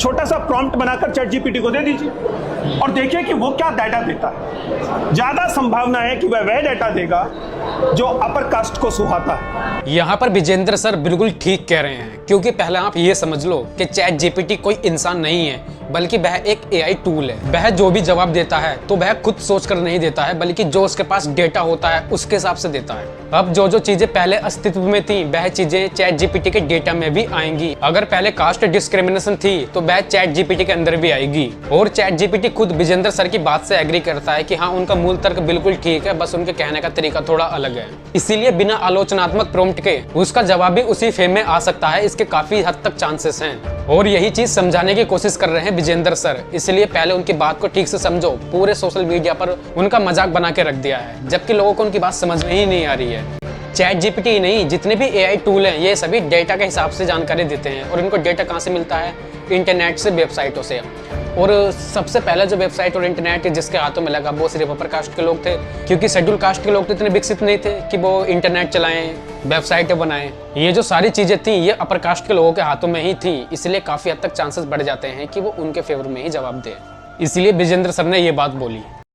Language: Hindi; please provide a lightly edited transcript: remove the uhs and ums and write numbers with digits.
छोटा सा प्रॉम्प्ट बनाकर चैट जीपीटी को दे दीजिए और देखिए कि वो क्या डाटा देता है। ज्यादा संभावना है कि वह डाटा देगा जो अपर कास्ट को सुहाता है। यहाँ पर विजेंद्र सर बिल्कुल ठीक कह रहे हैं, क्योंकि पहले आप ये समझ लो कि चैट जीपीटी कोई इंसान नहीं है, बल्कि वह एक एआई टूल है। वह जो भी जवाब देता है तो वह खुद सोचकर नहीं देता है, बल्कि जो उसके पास डेटा होता है उसके हिसाब से देता है। अब जो चीजें पहले अस्तित्व में थी वह चीजें चैट जीपीटी के डेटा में भी आएंगी। अगर पहले कास्ट डिस्क्रिमिनेशन थी तो वह चैट जीपीटी के अंदर भी आएगी। और चैट जीपीटी खुद विजेंद्र सर की बात से एग्री करता है कि हाँ, उनका मूल तर्क बिल्कुल ठीक है, बस उनके कहने का तरीका थोड़ा अलग है। इसीलिए बिना आलोचनात्मक प्रॉम्प्ट के उसका जवाब भी उसी फ्रेम में आ सकता है, इसके काफी हद तक चांसेस हैं। और यही चीज समझाने की कोशिश कर रहे हैं विजेंद्र सर, इसलिए पहले उनकी बात को ठीक से समझो। पूरे सोशल मीडिया पर उनका मजाक बना के रख दिया है, जबकि लोगों को उनकी बात समझ में ही नहीं आ रही है। चैट जीपीटी ही नहीं, जितने भी एआई टूल हैं ये सभी डेटा के हिसाब से जानकारी देते हैं। और इनको डेटा कहाँ से मिलता है? इंटरनेट से, वेबसाइटों से। और सबसे पहले जो वेबसाइट और इंटरनेट जिसके हाथों में लगा वो सिर्फ अपर कास्ट के लोग थे, क्योंकि शेड्यूल कास्ट के लोग तो इतने विकसित नहीं थे कि वो इंटरनेट चलाएं, वेबसाइटें बनाएं। ये जो सारी चीजें थी ये अपर कास्ट के लोगों के हाथों में ही थी, इसलिए काफी हद तक चांसेस बढ़ जाते हैं कि वो उनके फेवर में ही जवाब दें। इसलिए विजेंद्र सर ने ये बात बोली।